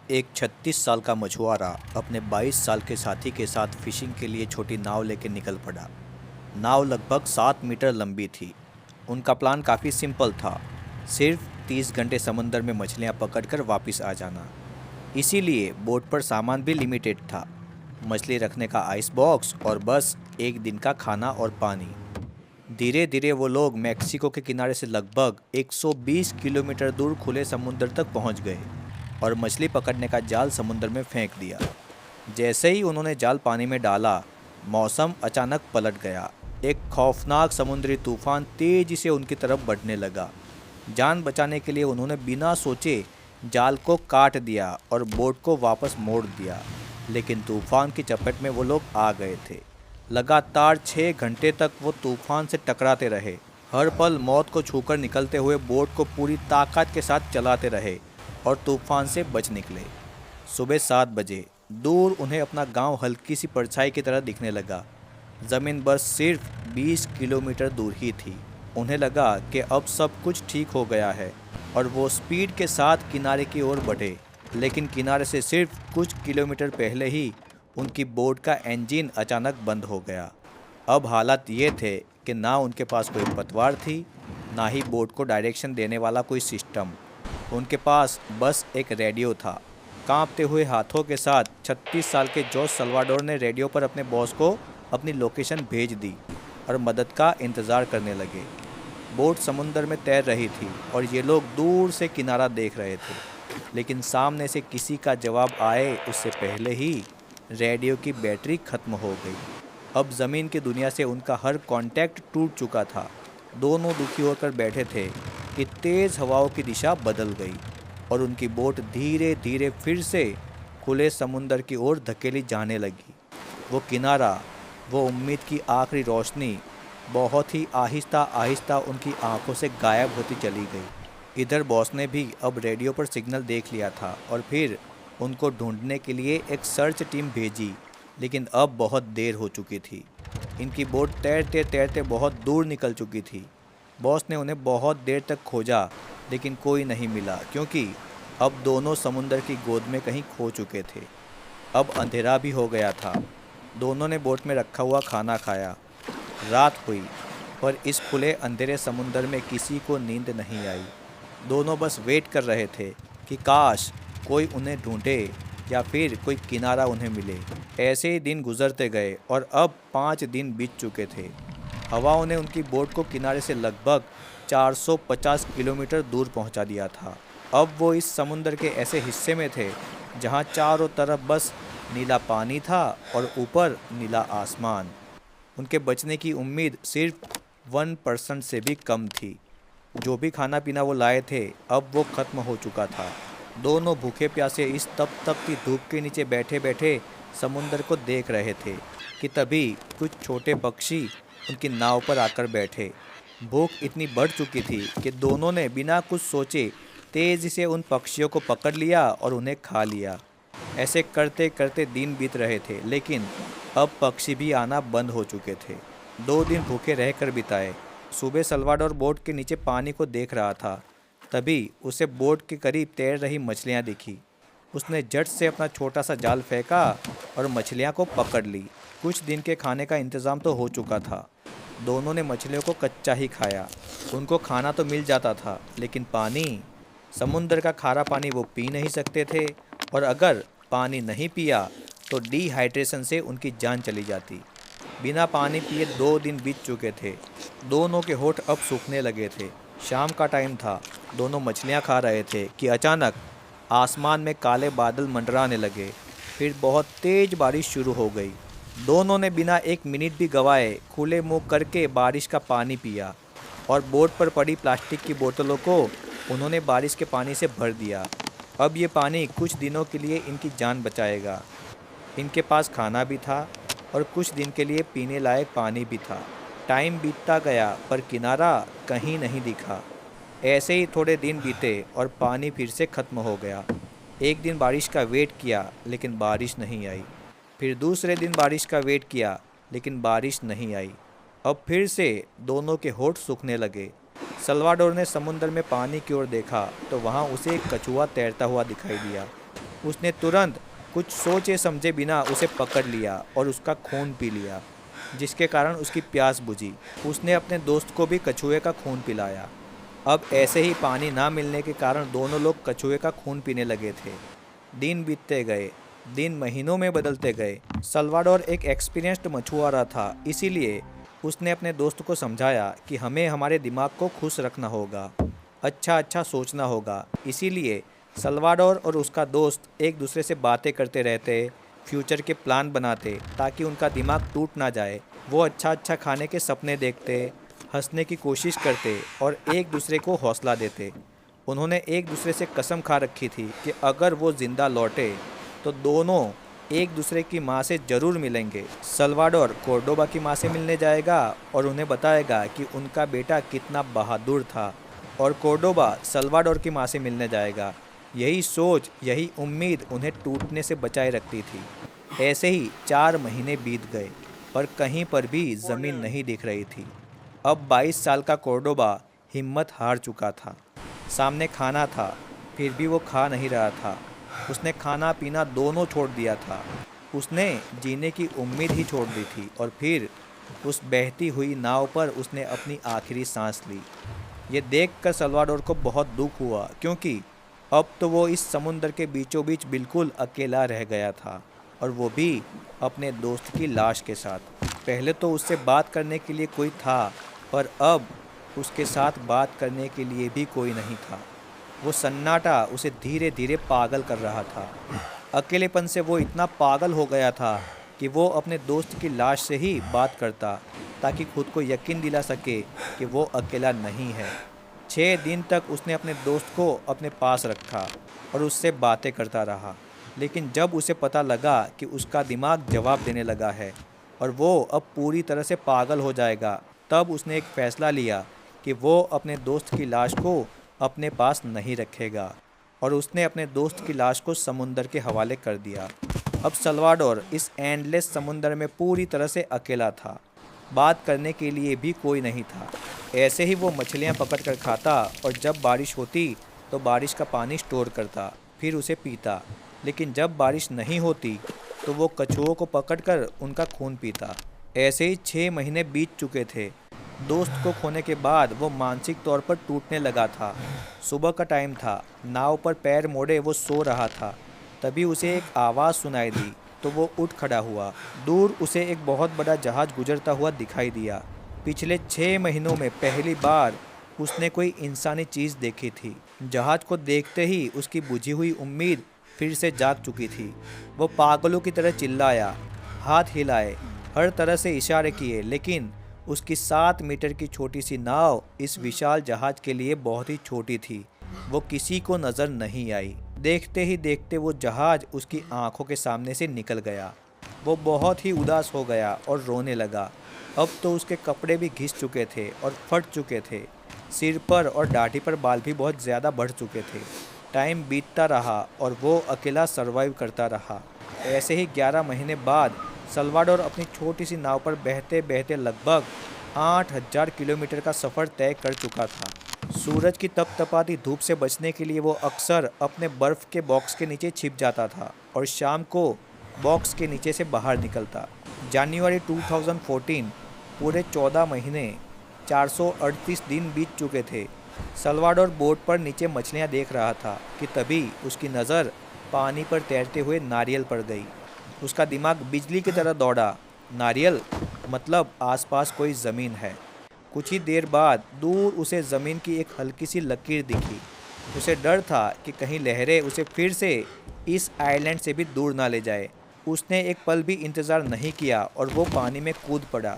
एक 36 साल का मछुआरा अपने 22 साल के साथी के साथ फिशिंग के लिए छोटी नाव लेकर निकल पड़ा। नाव लगभग 7 मीटर लंबी थी। उनका प्लान काफ़ी सिंपल था, सिर्फ 30 घंटे समुंदर में मछलियां पकड़कर वापस आ जाना। इसीलिए बोट पर सामान भी लिमिटेड था, मछली रखने का आइस बॉक्स और बस एक दिन का खाना और पानी। धीरे धीरे वो लोग मैक्सिको के किनारे से लगभग 120 किलोमीटर दूर खुले समुद्र तक पहुंच गए और मछली पकड़ने का जाल समुद्र में फेंक दिया। जैसे ही उन्होंने जाल पानी में डाला, मौसम अचानक पलट गया। एक खौफनाक समुद्री तूफान तेजी से उनकी तरफ बढ़ने लगा। जान बचाने के लिए उन्होंने बिना सोचे जाल को काट दिया और बोट को वापस मोड़ दिया, लेकिन तूफान की चपेट में वो लोग आ गए थे। लगातार 6 घंटे तक वो तूफान से टकराते रहे, हर पल मौत को छूकर निकलते हुए बोट को पूरी ताकत के साथ चलाते रहे और तूफान से बच निकले। सुबह 7 बजे दूर उन्हें अपना गांव हल्की सी परछाई की तरह दिखने लगा। ज़मीन बस सिर्फ 20 किलोमीटर दूर ही थी। उन्हें लगा कि अब सब कुछ ठीक हो गया है और वो स्पीड के साथ किनारे की ओर बढ़े, लेकिन किनारे से सिर्फ कुछ किलोमीटर पहले ही उनकी बोट का इंजन अचानक बंद हो गया। अब हालात ये थे कि ना उनके पास कोई पतवार थी, ना ही बोट को डायरेक्शन देने वाला कोई सिस्टम। उनके पास बस एक रेडियो था। कांपते हुए हाथों के साथ 36 साल के जोस सल्वाडोर ने रेडियो पर अपने बॉस को अपनी लोकेशन भेज दी और मदद का इंतज़ार करने लगे। बोट समुंदर में तैर रही थी और ये लोग दूर से किनारा देख रहे थे, लेकिन सामने से किसी का जवाब आए उससे पहले ही रेडियो की बैटरी खत्म हो गई। अब ज़मीन की दुनिया से उनका हर कांटेक्ट टूट चुका था। दोनों दुखी होकर बैठे थे कि तेज़ हवाओं की दिशा बदल गई और उनकी बोट धीरे धीरे फिर से खुले समुंदर की ओर धकेली जाने लगी। वो किनारा, वो उम्मीद की आखिरी रोशनी बहुत ही आहिस्ता आहिस्ता उनकी आंखों से गायब होती चली गई। इधर बॉस ने भी अब रेडियो पर सिग्नल देख लिया था और फिर उनको ढूंढने के लिए एक सर्च टीम भेजी, लेकिन अब बहुत देर हो चुकी थी। इनकी बोट तैरते तैरते बहुत दूर निकल चुकी थी। बॉस ने उन्हें बहुत देर तक खोजा, लेकिन कोई नहीं मिला, क्योंकि अब दोनों समुंदर की गोद में कहीं खो चुके थे। अब अंधेरा भी हो गया था। दोनों ने बोट में रखा हुआ खाना खाया। रात हुई, पर इस खुले अंधेरे समुंदर में किसी को नींद नहीं आई। दोनों बस वेट कर रहे थे कि काश कोई उन्हें ढूंढे या फिर कोई किनारा उन्हें मिले। ऐसे ही दिन गुजरते गए और अब 5 दिन बीत चुके थे। हवाओं ने उनकी बोट को किनारे से लगभग 450 किलोमीटर दूर पहुंचा दिया था। अब वो इस समुंदर के ऐसे हिस्से में थे जहां चारों तरफ बस नीला पानी था और ऊपर नीला आसमान। उनके बचने की उम्मीद सिर्फ 1% से भी कम थी। जो भी खाना पीना वो लाए थे, अब वो ख़त्म हो चुका था। दोनों भूखे प्यासे इस तप तपती धूप के नीचे बैठे बैठे समुंदर को देख रहे थे कि तभी कुछ छोटे पक्षी उनकी नाव पर आकर बैठे। भूख इतनी बढ़ चुकी थी कि दोनों ने बिना कुछ सोचे तेज़ी से उन पक्षियों को पकड़ लिया और उन्हें खा लिया। ऐसे करते करते दिन बीत रहे थे, लेकिन अब पक्षी भी आना बंद हो चुके थे। 2 दिन भूखे रहकर बिताए। सुबह सल्वाडोर बोट के नीचे पानी को देख रहा था, तभी उसे बोट के करीब तैर रही मछलियाँ दिखी। उसने झट से अपना छोटा सा जाल फेंका और मछलियाँ को पकड़ ली। कुछ दिन के खाने का इंतज़ाम तो हो चुका था। दोनों ने मछलियों को कच्चा ही खाया। उनको खाना तो मिल जाता था, लेकिन पानी, समुंदर का खारा पानी वो पी नहीं सकते थे, और अगर पानी नहीं पिया तो डिहाइड्रेशन से उनकी जान चली जाती। बिना पानी पिए 2 दिन बीत चुके थे। दोनों के होठ अब सूखने लगे थे। शाम का टाइम था। दोनों मछलियाँ खा रहे थे कि अचानक आसमान में काले बादल मंडराने लगे। फिर बहुत तेज बारिश शुरू हो गई। दोनों ने बिना 1 मिनट भी गवाए खुले मुंह करके बारिश का पानी पिया और बोट पर पड़ी प्लास्टिक की बोतलों को उन्होंने बारिश के पानी से भर दिया। अब ये पानी कुछ दिनों के लिए इनकी जान बचाएगा। इनके पास खाना भी था और कुछ दिन के लिए पीने लायक पानी भी था। टाइम बीतता गया पर किनारा कहीं नहीं दिखा। ऐसे ही थोड़े दिन बीते और पानी फिर से ख़त्म हो गया। एक दिन बारिश का वेट किया, लेकिन बारिश नहीं आई। फिर दूसरे दिन बारिश का वेट किया, लेकिन बारिश नहीं आई। अब फिर से दोनों के होठ सूखने लगे। सल्वाडोर ने समुंदर में पानी की ओर देखा तो वहाँ उसे एक कछुआ तैरता हुआ दिखाई दिया। उसने तुरंत कुछ सोचे समझे बिना उसे पकड़ लिया और उसका खून पी लिया, जिसके कारण उसकी प्यास बुझी। उसने अपने दोस्त को भी कछुए का खून पिलाया। अब ऐसे ही पानी ना मिलने के कारण दोनों लोग कछुए का खून पीने लगे थे। दिन बीतते गए, दिन महीनों में बदलते गए। सल्वाडोर एक एक्सपीरियंस्ड मछुआरा था, इसीलिए उसने अपने दोस्त को समझाया कि हमें हमारे दिमाग को खुश रखना होगा, अच्छा अच्छा सोचना होगा। इसीलिए सल्वाडोर और उसका दोस्त एक दूसरे से बातें करते रहते, फ्यूचर के प्लान बनाते ताकि उनका दिमाग टूट ना जाए। वो अच्छा अच्छा खाने के सपने देखते, हंसने की कोशिश करते और एक दूसरे को हौसला देते। उन्होंने एक दूसरे से कसम खा रखी थी कि अगर वो ज़िंदा लौटे तो दोनों एक दूसरे की माँ से ज़रूर मिलेंगे। सल्वाडोर कोर्डोबा की माँ से मिलने जाएगा और उन्हें बताएगा कि उनका बेटा कितना बहादुर था, और कोर्डोबा सल्वाडोर की माँ से मिलने जाएगा। यही सोच, यही उम्मीद उन्हें टूटने से बचाए रखती थी। ऐसे ही 4 महीने बीत गए, पर कहीं पर भी ज़मीन नहीं दिख रही थी। अब 22 साल का कोर्डोबा हिम्मत हार चुका था। सामने खाना था, फिर भी वो खा नहीं रहा था। उसने खाना पीना दोनों छोड़ दिया था। उसने जीने की उम्मीद ही छोड़ दी थी, और फिर उस बहती हुई नाव पर उसने अपनी आखिरी सांस ली। ये देखकर सल्वाडोर को बहुत दुख हुआ, क्योंकि अब तो वो इस समुंदर के बीचों बीच बिल्कुल अकेला रह गया था, और वो भी अपने दोस्त की लाश के साथ। पहले तो उससे बात करने के लिए कोई था, पर अब उसके साथ बात करने के लिए भी कोई नहीं था। वो सन्नाटा उसे धीरे धीरे पागल कर रहा था। अकेलेपन से वो इतना पागल हो गया था कि वो अपने दोस्त की लाश से ही बात करता, ताकि खुद को यकीन दिला सके कि वो अकेला नहीं है। 6 दिन तक उसने अपने दोस्त को अपने पास रखा और उससे बातें करता रहा। लेकिन जब उसे पता लगा कि उसका दिमाग जवाब देने लगा है और वो अब पूरी तरह से पागल हो जाएगा, तब उसने एक फ़ैसला लिया कि वो अपने दोस्त की लाश को अपने पास नहीं रखेगा, और उसने अपने दोस्त की लाश को समुंदर के हवाले कर दिया। अब सल्वाडोर इस एंडलेस समुंदर में पूरी तरह से अकेला था। बात करने के लिए भी कोई नहीं था। ऐसे ही वो मछलियाँ पकड़ कर खाता, और जब बारिश होती तो बारिश का पानी स्टोर करता, फिर उसे पीता। लेकिन जब बारिश नहीं होती तो वो कछुओं को पकड़कर उनका खून पीता। ऐसे ही 6 महीने बीत चुके थे। दोस्त को खोने के बाद वो मानसिक तौर पर टूटने लगा था। सुबह का टाइम था, नाव पर पैर मोड़े वो सो रहा था। तभी उसे एक आवाज़ सुनाई दी तो वो उठ खड़ा हुआ। दूर उसे एक बहुत बड़ा जहाज़ गुजरता हुआ दिखाई दिया। पिछले 6 महीनों में पहली बार उसने कोई इंसानी चीज़ देखी थी। जहाज़ को देखते ही उसकी बुझी हुई उम्मीद फिर से जाग चुकी थी। वो पागलों की तरह चिल्लाया, हाथ हिलाए, हर तरह से इशारे किए, लेकिन उसकी 7 मीटर की छोटी सी नाव इस विशाल जहाज के लिए बहुत ही छोटी थी। वो किसी को नज़र नहीं आई। देखते ही देखते वो जहाज उसकी आंखों के सामने से निकल गया। वो बहुत ही उदास हो गया और रोने लगा। अब तो उसके कपड़े भी घिस चुके थे और फट चुके थे। सिर पर और दाढ़ी पर बाल भी बहुत ज़्यादा बढ़ चुके थे। टाइम बीतता रहा और वो अकेला सर्वाइव करता रहा। ऐसे ही 11 महीने बाद सल्वाडोर अपनी छोटी सी नाव पर बहते बहते लगभग 8000 किलोमीटर का सफ़र तय कर चुका था। सूरज की तपतपाती धूप से बचने के लिए वो अक्सर अपने बर्फ़ के बॉक्स के नीचे छिप जाता था और शाम को बॉक्स के नीचे से बाहर निकलता। जनवरी 2014, पूरे 14 महीने 438 दिन बीत चुके थे। सल्वाडोर बोट पर नीचे मछलियाँ देख रहा था कि तभी उसकी नज़र पानी पर तैरते हुए नारियल पर गई। उसका दिमाग बिजली की तरह दौड़ा। नारियल मतलब आसपास कोई ज़मीन है। कुछ ही देर बाद दूर उसे ज़मीन की एक हल्की सी लकीर दिखी। उसे डर था कि कहीं लहरें उसे फिर से इस आइलैंड से भी दूर ना ले जाए। उसने एक पल भी इंतज़ार नहीं किया और वो पानी में कूद पड़ा।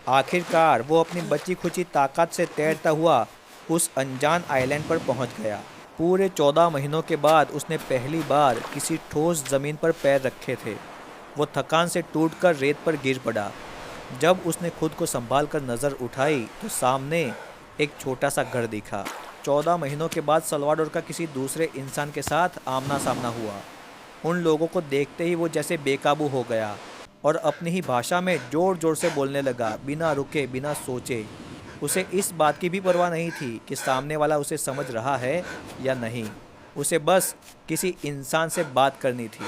आखिरकार वो अपनी बची खुची ताकत से तैरता हुआ उस अनजान आइलैंड पर पहुंच गया। पूरे 14 महीनों के बाद उसने पहली बार किसी ठोस ज़मीन पर पैर रखे थे। वो थकान से टूटकर रेत पर गिर पड़ा। जब उसने खुद को संभाल कर नज़र उठाई तो सामने एक छोटा सा घर दिखा। 14 महीनों के बाद सल्वाडोर का किसी दूसरे इंसान के साथ आमना सामना हुआ। उन लोगों को देखते ही वो जैसे बेकाबू हो गया और अपनी ही भाषा में ज़ोर ज़ोर से बोलने लगा, बिना रुके, बिना सोचे। उसे इस बात की भी परवाह नहीं थी कि सामने वाला उसे समझ रहा है या नहीं। उसे बस किसी इंसान से बात करनी थी।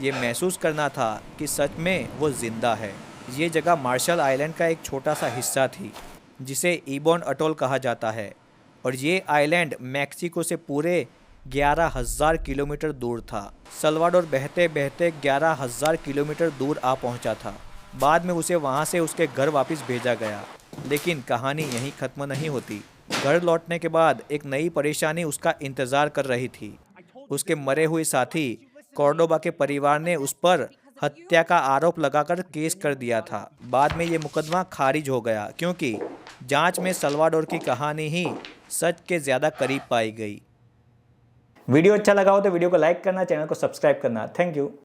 ये महसूस करना था कि सच में वो जिंदा है। ये जगह मार्शल आइलैंड का एक छोटा सा हिस्सा थी जिसे इबॉन अटोल कहा जाता है, और ये आइलैंड मैक्सिको से पूरे 11,000 किलोमीटर दूर था। सल्वाडोर बहते बहते 11,000 किलोमीटर दूर आ पहुंचा था। बाद में उसे वहां से उसके घर वापस भेजा गया, लेकिन कहानी यहीं ख़त्म नहीं होती। घर लौटने के बाद एक नई परेशानी उसका इंतज़ार कर रही थी। उसके मरे हुए साथी कॉर्डोबा के परिवार ने उस पर हत्या का आरोप लगाकर केस कर दिया था। बाद में ये मुकदमा खारिज हो गया क्योंकि जांच में सल्वाडोर की कहानी ही सच के ज़्यादा करीब पाई गई। वीडियो अच्छा लगा हो तो वीडियो को लाइक करना, चैनल को सब्सक्राइब करना। Thank you.